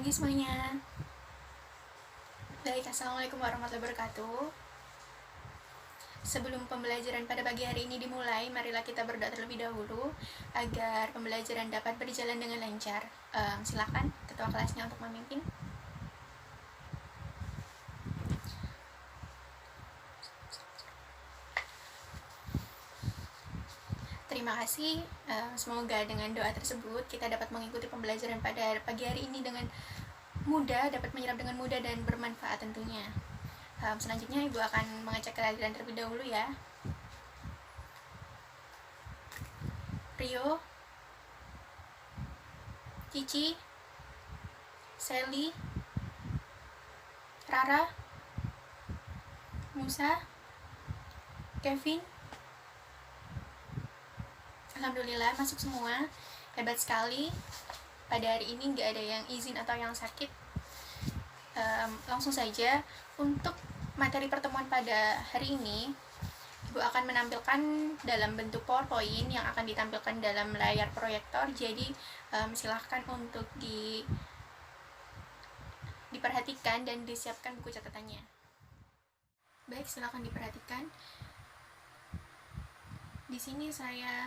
pagi semuanya. Baik, assalamualaikum warahmatullahi wabarakatuh. Sebelum pembelajaran pada pagi hari ini dimulai, marilah kita berdoa terlebih dahulu agar pembelajaran dapat berjalan dengan lancar. Silakan ketua kelasnya untuk memimpin. Terima kasih. Semoga dengan doa tersebut kita dapat mengikuti pembelajaran pada pagi hari ini dengan mudah, dapat menyerap dengan mudah dan bermanfaat tentunya. Selanjutnya Ibu akan mengecek kehadiran terlebih dahulu ya. Rio, Cici, Sally, Rara, Musa, Kevin. Alhamdulillah masuk semua, hebat sekali. Pada hari ini nggak ada yang izin atau yang sakit. Langsung saja untuk materi pertemuan pada hari ini, Ibu akan menampilkan dalam bentuk PowerPoint yang akan ditampilkan dalam layar proyektor. Jadi silahkan untuk diperhatikan dan disiapkan buku catatannya. Baik, silahkan diperhatikan. Di sini saya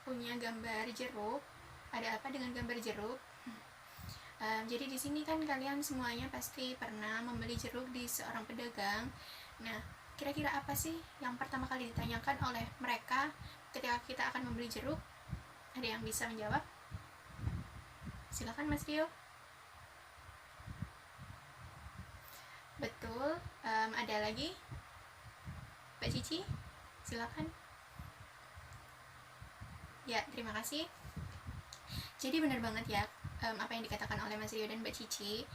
punya gambar jeruk. Ada apa dengan gambar jeruk? Jadi di sini kan kalian semuanya pasti pernah membeli jeruk di seorang pedagang. Nah, kira-kira apa sih yang pertama kali ditanyakan oleh mereka ketika kita akan membeli jeruk? Ada yang bisa menjawab? Silakan Mas Rio. Betul. Ada lagi? Mbak Cici, silakan. Ya, terima kasih. Jadi benar banget ya apa yang dikatakan oleh Mas Rio dan Mbak Cici,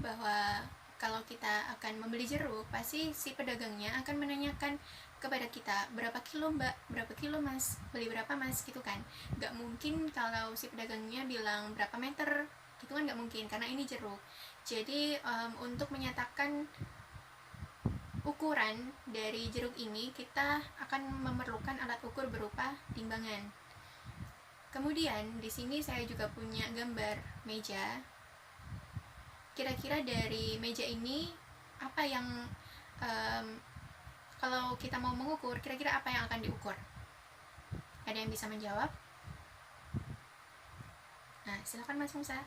bahwa kalau kita akan membeli jeruk, pasti si pedagangnya akan menanyakan kepada kita, berapa kilo mbak, berapa kilo mas, beli berapa mas, gitu kan. Gak mungkin kalau si pedagangnya bilang berapa meter, itu kan gak mungkin, karena ini jeruk. Jadi untuk menyatakan ukuran dari jeruk ini, kita akan memerlukan alat ukur berupa timbangan. Kemudian di sini saya juga punya gambar meja. Kira-kira dari meja ini apa yang kalau kita mau mengukur, kira-kira apa yang akan diukur? Ada yang bisa menjawab? Nah, silakan Mas Musa.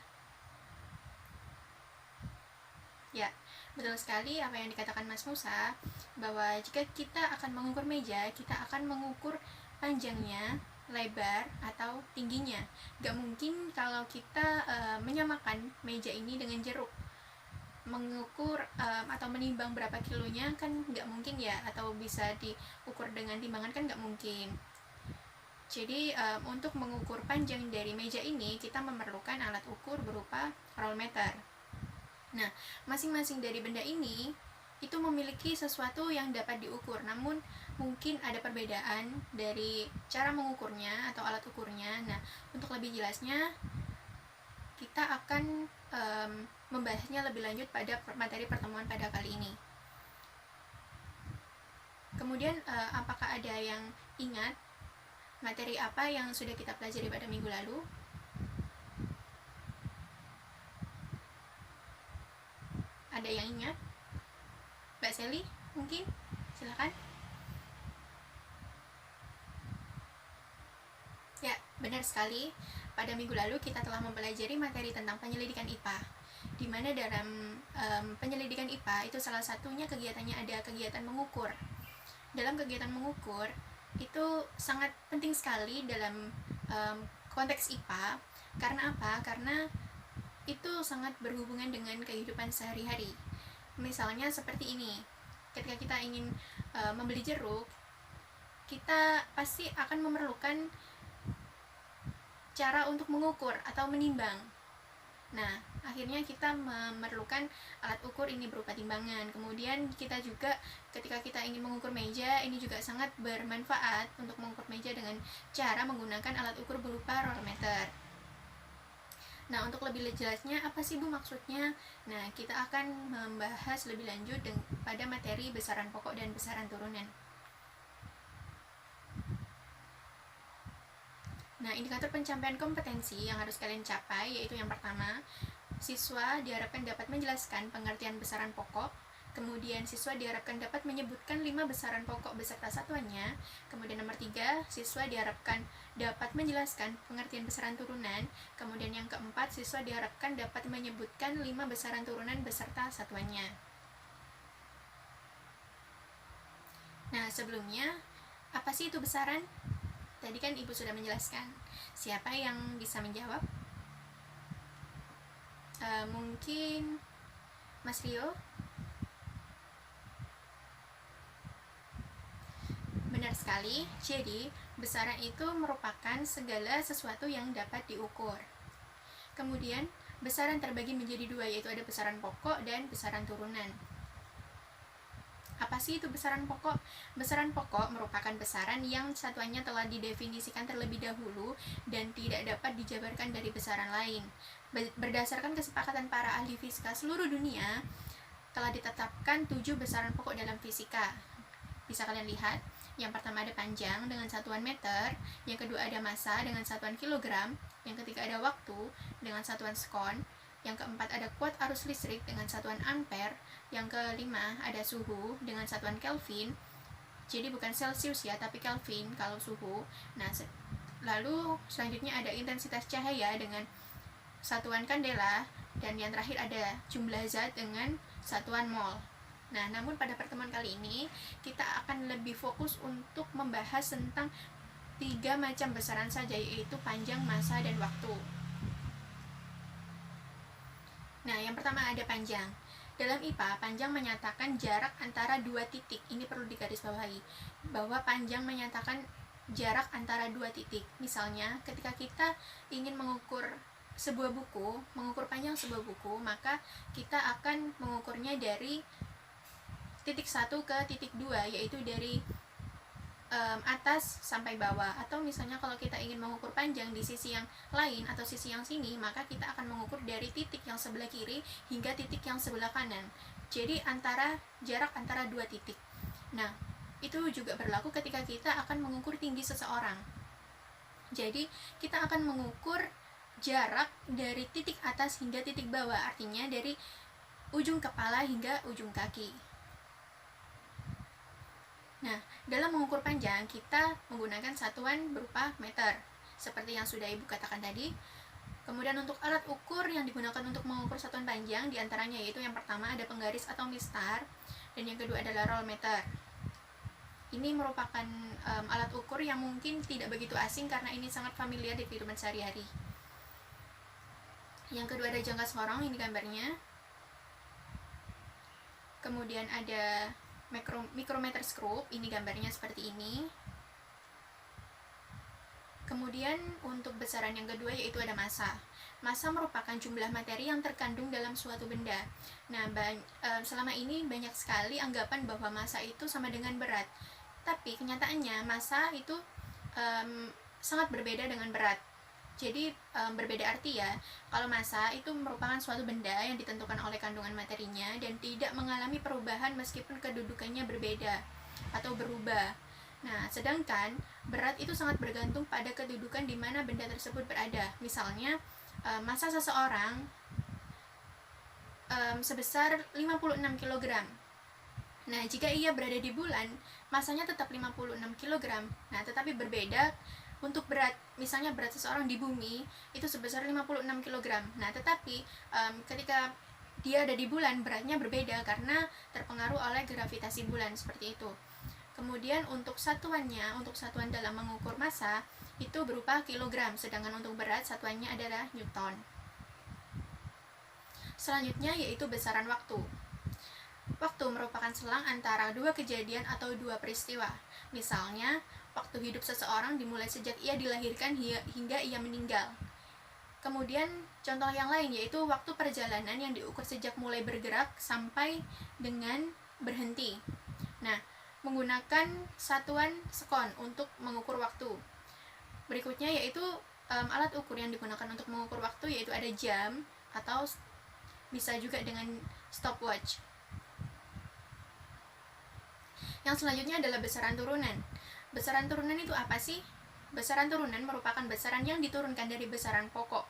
Ya, betul sekali apa yang dikatakan Mas Musa, bahwa jika kita akan mengukur meja, kita akan mengukur panjangnya, lebar, atau tingginya. Gak mungkin kalau kita menyamakan meja ini dengan jeruk, mengukur atau menimbang berapa kilonya kan gak mungkin ya, atau bisa diukur dengan timbangan kan gak mungkin. Jadi untuk mengukur panjang dari meja ini, kita memerlukan alat ukur berupa roll meter. Nah, masing-masing dari benda ini itu memiliki sesuatu yang dapat diukur, namun mungkin ada perbedaan dari cara mengukurnya atau alat ukurnya. Nah, untuk lebih jelasnya, kita akan membahasnya lebih lanjut pada materi pertemuan pada kali ini. Kemudian, apakah ada yang ingat materi apa yang sudah kita pelajari pada minggu lalu? Ada yang ingat? Mbak Sally, mungkin? Silakan. Ya, benar sekali. Pada minggu lalu kita telah mempelajari materi tentang penyelidikan IPA, di mana dalam penyelidikan IPA itu salah satunya kegiatannya ada kegiatan mengukur. Dalam kegiatan mengukur itu sangat penting sekali dalam konteks IPA. Karena apa? Karena itu sangat berhubungan dengan kehidupan sehari-hari. Misalnya seperti ini, ketika kita ingin membeli jeruk, kita pasti akan memerlukan cara untuk mengukur atau menimbang. Nah, akhirnya kita memerlukan alat ukur ini berupa timbangan. Kemudian kita juga ketika kita ingin mengukur meja, ini juga sangat bermanfaat untuk mengukur meja dengan cara menggunakan alat ukur berupa roll meter. Nah, untuk lebih jelasnya apa sih Bu maksudnya? Nah, kita akan membahas lebih lanjut pada materi besaran pokok dan besaran turunan. Nah, indikator pencapaian kompetensi yang harus kalian capai yaitu yang pertama, siswa diharapkan dapat menjelaskan pengertian besaran pokok. Kemudian siswa diharapkan dapat menyebutkan 5 besaran pokok beserta satuannya. Kemudian nomor 3, siswa diharapkan dapat menjelaskan pengertian besaran turunan. Kemudian yang keempat, siswa diharapkan dapat menyebutkan 5 besaran turunan beserta satuannya. Nah, sebelumnya, apa sih itu besaran? Tadi kan Ibu sudah menjelaskan. Siapa yang bisa menjawab? Mungkin Mas Rio? Benar sekali. Jadi, besaran itu merupakan segala sesuatu yang dapat diukur. Kemudian, besaran terbagi menjadi 2, yaitu ada besaran pokok dan besaran turunan. Apa sih itu besaran pokok? Besaran pokok merupakan besaran yang satuannya telah didefinisikan terlebih dahulu dan tidak dapat dijabarkan dari besaran lain. Berdasarkan kesepakatan para ahli fisika seluruh dunia, telah ditetapkan 7 besaran pokok dalam fisika. Bisa kalian lihat, yang pertama ada panjang dengan satuan meter, yang kedua ada massa dengan satuan kilogram, yang ketiga ada waktu dengan satuan sekon, yang keempat ada kuat arus listrik dengan satuan ampere, yang kelima ada suhu dengan satuan Kelvin. Jadi bukan Celsius ya, tapi Kelvin kalau suhu. Nah, lalu selanjutnya ada intensitas cahaya dengan satuan kandela, dan yang terakhir ada jumlah zat dengan satuan mol. Nah, namun pada pertemuan kali ini kita akan lebih fokus untuk membahas tentang 3 macam besaran saja, yaitu panjang, massa, dan waktu. Nah, yang pertama ada panjang. Dalam IPA, panjang menyatakan jarak antara 2 titik. Ini perlu digarisbawahi, bahwa panjang menyatakan jarak antara 2 titik. Misalnya, ketika kita ingin mengukur sebuah buku, mengukur panjang sebuah buku, maka kita akan mengukurnya dari titik 1 ke titik 2, yaitu dari atas sampai bawah. Atau misalnya kalau kita ingin mengukur panjang di sisi yang lain atau sisi yang sini, maka kita akan mengukur dari titik yang sebelah kiri hingga titik yang sebelah kanan. Jadi jarak antara 2 titik. Nah, itu juga berlaku ketika kita akan mengukur tinggi seseorang. Jadi kita akan mengukur jarak dari titik atas hingga titik bawah, artinya dari ujung kepala hingga ujung kaki. Nah, dalam mengukur panjang, kita menggunakan satuan berupa meter, seperti yang sudah Ibu katakan tadi. Kemudian untuk alat ukur yang digunakan untuk mengukur satuan panjang, diantaranya yaitu yang pertama ada penggaris atau mistar, dan yang kedua adalah roll meter. Ini merupakan alat ukur yang mungkin tidak begitu asing karena ini sangat familiar di kehidupan sehari-hari. Yang kedua ada jangka sorong, ini gambarnya. Kemudian ada micrometer scope, ini gambarnya seperti ini. Kemudian untuk besaran yang kedua yaitu ada massa. Massa merupakan jumlah materi yang terkandung dalam suatu benda. Nah, selama ini banyak sekali anggapan bahwa massa itu sama dengan berat. Tapi kenyataannya massa itu sangat berbeda dengan berat. Jadi berbeda arti ya. Kalau massa itu merupakan suatu benda yang ditentukan oleh kandungan materinya dan tidak mengalami perubahan meskipun kedudukannya berbeda atau berubah. Nah, sedangkan berat itu sangat bergantung pada kedudukan di mana benda tersebut berada. Misalnya, massa seseorang sebesar 56 kg. Nah, jika ia berada di bulan, massanya tetap 56 kg. Nah, tetapi berbeda untuk berat. Misalnya berat seseorang di bumi itu sebesar 56 kg. Nah, tetapi ketika dia ada di bulan, beratnya berbeda karena terpengaruh oleh gravitasi bulan, seperti itu. Kemudian untuk satuannya, untuk satuan dalam mengukur massa itu berupa kilogram, sedangkan untuk berat satuannya adalah newton. Selanjutnya yaitu besaran waktu. Waktu merupakan selang antara 2 kejadian atau 2 peristiwa. Misalnya, waktu hidup seseorang dimulai sejak ia dilahirkan hingga ia meninggal. Kemudian contoh yang lain yaitu waktu perjalanan yang diukur sejak mulai bergerak sampai dengan berhenti. Nah, menggunakan satuan sekon untuk mengukur waktu. Berikutnya yaitu alat ukur yang digunakan untuk mengukur waktu yaitu ada jam atau bisa juga dengan stopwatch. Yang selanjutnya adalah besaran turunan. Besaran turunan itu apa sih? Besaran turunan merupakan besaran yang diturunkan dari besaran pokok.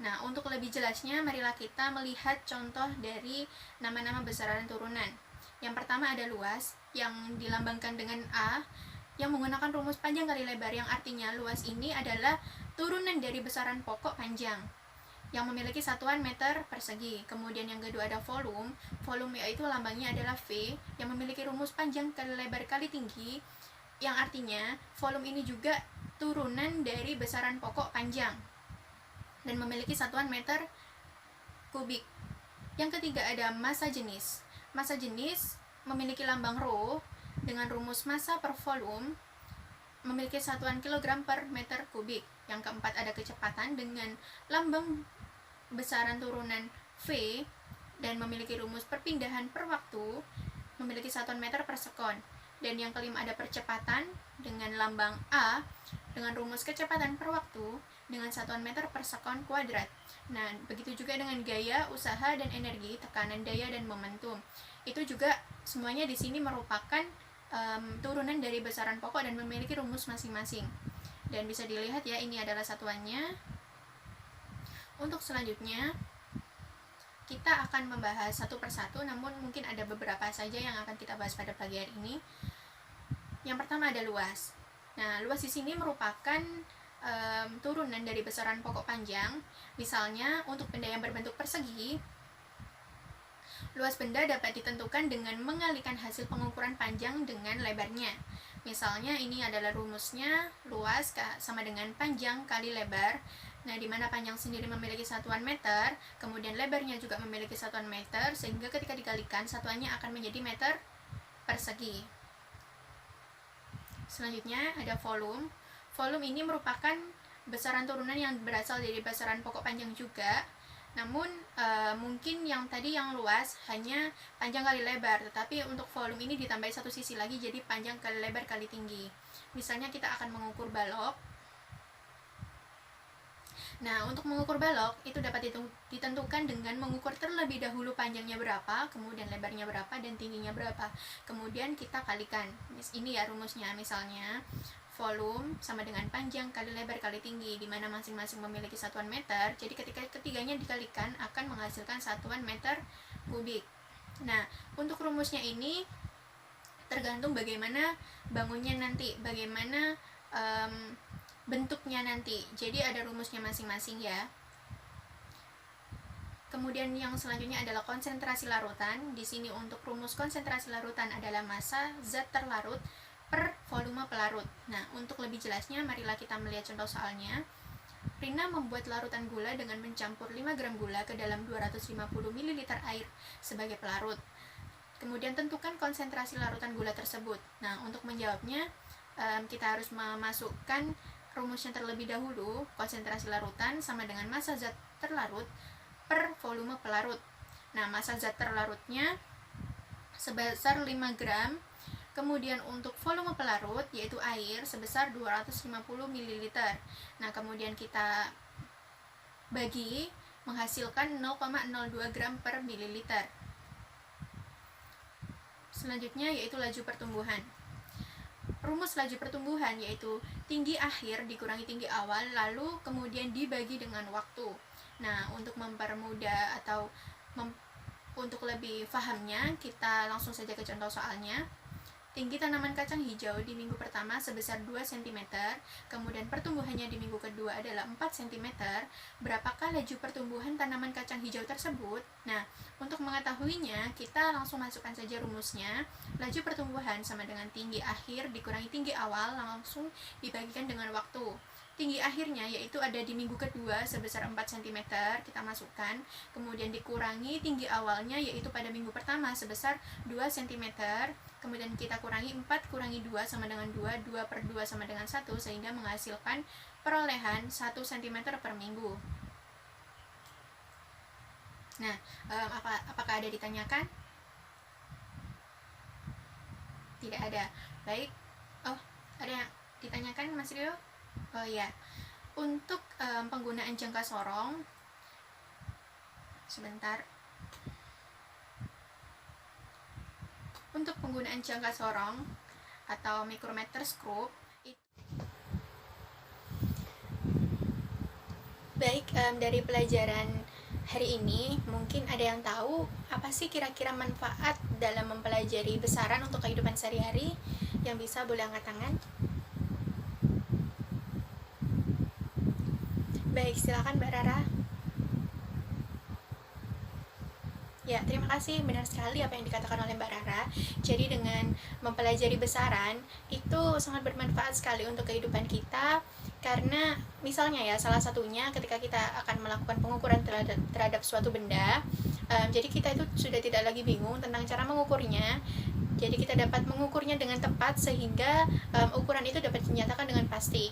Nah, untuk lebih jelasnya, marilah kita melihat contoh dari nama-nama besaran turunan. Yang pertama ada luas, yang dilambangkan dengan A, yang menggunakan rumus panjang kali lebar, yang artinya luas ini adalah turunan dari besaran pokok panjang yang memiliki satuan meter persegi. Kemudian yang kedua ada volume. Volume yaitu lambangnya adalah V, yang memiliki rumus panjang kali lebar kali tinggi, yang artinya volume ini juga turunan dari besaran pokok panjang dan memiliki satuan meter kubik. Yang ketiga ada massa jenis. Massa jenis memiliki lambang rho dengan rumus massa per volume, memiliki satuan kilogram per meter kubik. Yang keempat ada kecepatan dengan lambang besaran turunan V dan memiliki rumus perpindahan per waktu, memiliki satuan meter per sekon. Dan yang kelima ada percepatan dengan lambang A dengan rumus kecepatan per waktu dengan satuan meter per sekon kuadrat. Nah, begitu juga dengan gaya, usaha, dan energi, tekanan daya, dan momentum. Itu juga semuanya di sini merupakan turunan dari besaran pokok dan memiliki rumus masing-masing. Dan bisa dilihat ya, ini adalah satuannya. Untuk selanjutnya, kita akan membahas satu persatu, namun mungkin ada beberapa saja yang akan kita bahas pada pagi hari ini. Yang pertama ada luas. Nah, luas di sini merupakan turunan dari besaran pokok panjang. Misalnya, untuk benda yang berbentuk persegi, luas benda dapat ditentukan dengan mengalikan hasil pengukuran panjang dengan lebarnya. Misalnya, ini adalah rumusnya, luas sama dengan panjang kali lebar. Nah, di mana panjang sendiri memiliki satuan meter, kemudian lebarnya juga memiliki satuan meter, sehingga ketika dikalikan, satuannya akan menjadi meter persegi. Selanjutnya ada volume. Volume ini merupakan besaran turunan yang berasal dari besaran pokok panjang juga. Namun mungkin yang tadi yang luas hanya panjang kali lebar, tetapi untuk volume ini ditambahi satu sisi lagi, jadi panjang kali lebar kali tinggi. Misalnya kita akan mengukur balok. Nah, untuk mengukur balok itu dapat ditentukan dengan mengukur terlebih dahulu panjangnya berapa, kemudian lebarnya berapa, dan tingginya berapa. Kemudian kita kalikan. Ini ya rumusnya, misalnya volume sama dengan panjang kali lebar kali tinggi, di mana masing-masing memiliki satuan meter. Jadi ketika ketiganya dikalikan akan menghasilkan satuan meter kubik. Nah, untuk rumusnya ini tergantung bagaimana bangunnya nanti, bagaimana bentuknya nanti. Jadi ada rumusnya masing-masing ya. Kemudian yang selanjutnya adalah konsentrasi larutan. Di sini untuk rumus konsentrasi larutan adalah massa zat terlarut per volume pelarut. Nah, untuk lebih jelasnya marilah kita melihat contoh soalnya. Rina membuat larutan gula dengan mencampur 5 gram gula ke dalam 250 ml air sebagai pelarut. Kemudian tentukan konsentrasi larutan gula tersebut. Nah, untuk menjawabnya kita harus memasukkan rumusnya terlebih dahulu. Konsentrasi larutan sama dengan massa zat terlarut per volume pelarut. Nah, massa zat terlarutnya sebesar 5 gram. Kemudian untuk volume pelarut yaitu air sebesar 250 ml. Nah, kemudian kita bagi menghasilkan 0,02 gram per mililiter. Selanjutnya yaitu laju pertumbuhan. Rumus laju pertumbuhan yaitu tinggi akhir dikurangi tinggi awal, lalu kemudian dibagi dengan waktu. Nah, untuk mempermudah atau untuk lebih pahamnya, kita langsung saja ke contoh soalnya. Tinggi tanaman kacang hijau di minggu pertama sebesar 2 cm, kemudian pertumbuhannya di minggu kedua adalah 4 cm. Berapakah laju pertumbuhan tanaman kacang hijau tersebut? Nah, untuk mengetahuinya, kita langsung masukkan saja rumusnya. Laju pertumbuhan sama dengan tinggi akhir dikurangi tinggi awal, langsung dibagikan dengan waktu. Tinggi akhirnya yaitu ada di minggu kedua sebesar 4 cm, kita masukkan, kemudian dikurangi tinggi awalnya yaitu pada minggu pertama sebesar 2 cm, kemudian kita kurangi 4 kurangi 2 sama dengan 2, 2 per 2 sama dengan 1, sehingga menghasilkan perolehan 1 cm per minggu. Nah, apakah ada ditanyakan? Tidak ada. Baik. Oh, ada yang ditanyakan Mas Rio? Oh ya, untuk penggunaan jangka sorong, sebentar. Untuk penggunaan jangka sorong atau micrometer scope, Baik, dari pelajaran hari ini mungkin ada yang tahu apa sih kira-kira manfaat dalam mempelajari besaran untuk kehidupan sehari-hari? Yang bisa boleh angkat tangan. Baik, silakan Mbak Rara. Ya, terima kasih. Benar sekali apa yang dikatakan oleh Mbak Rara. Jadi dengan mempelajari besaran itu sangat bermanfaat sekali untuk kehidupan kita, karena misalnya ya, salah satunya ketika kita akan melakukan pengukuran terhadap suatu benda, jadi kita itu sudah tidak lagi bingung tentang cara mengukurnya. Jadi kita dapat mengukurnya dengan tepat sehingga ukuran itu dapat dinyatakan dengan pasti.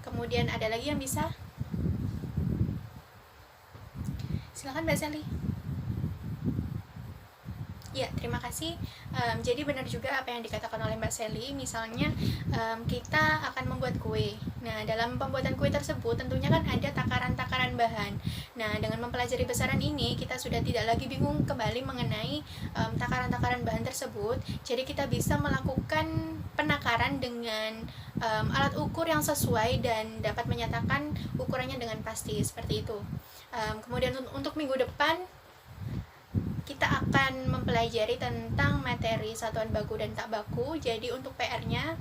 Kemudian ada lagi yang bisa? Silakan Mbak Sally. Ya, terima kasih. Jadi benar juga apa yang dikatakan oleh Mbak Sally. Misalnya kita akan membuat kue. Nah, dalam pembuatan kue tersebut tentunya kan ada takaran-takaran bahan. Nah, dengan mempelajari besaran ini kita sudah tidak lagi bingung kembali mengenai takaran-takaran bahan tersebut. Jadi kita bisa melakukan penakaran dengan alat ukur yang sesuai dan dapat menyatakan ukurannya dengan pasti, seperti itu. Kemudian untuk minggu depan kita akan mempelajari tentang materi satuan baku dan tak baku. Jadi untuk PR-nya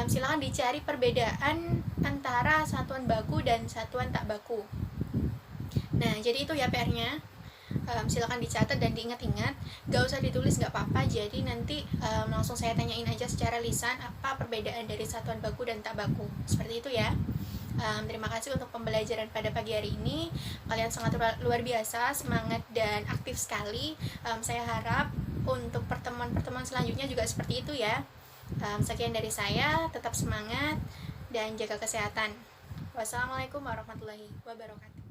silakan dicari perbedaan antara satuan baku dan satuan tak baku. Nah, jadi itu ya PR-nya. Silakan dicatat dan diingat-ingat. Gak usah ditulis, gak apa-apa. Jadi nanti langsung saya tanyain aja secara lisan apa perbedaan dari satuan baku dan tak baku. Seperti itu ya. Terima kasih untuk pembelajaran pada pagi hari ini. Kalian sangat luar biasa, semangat dan aktif sekali. Saya harap untuk pertemuan-pertemuan selanjutnya juga seperti itu ya. Sekian dari saya, tetap semangat dan jaga kesehatan. Wassalamualaikum warahmatullahi wabarakatuh.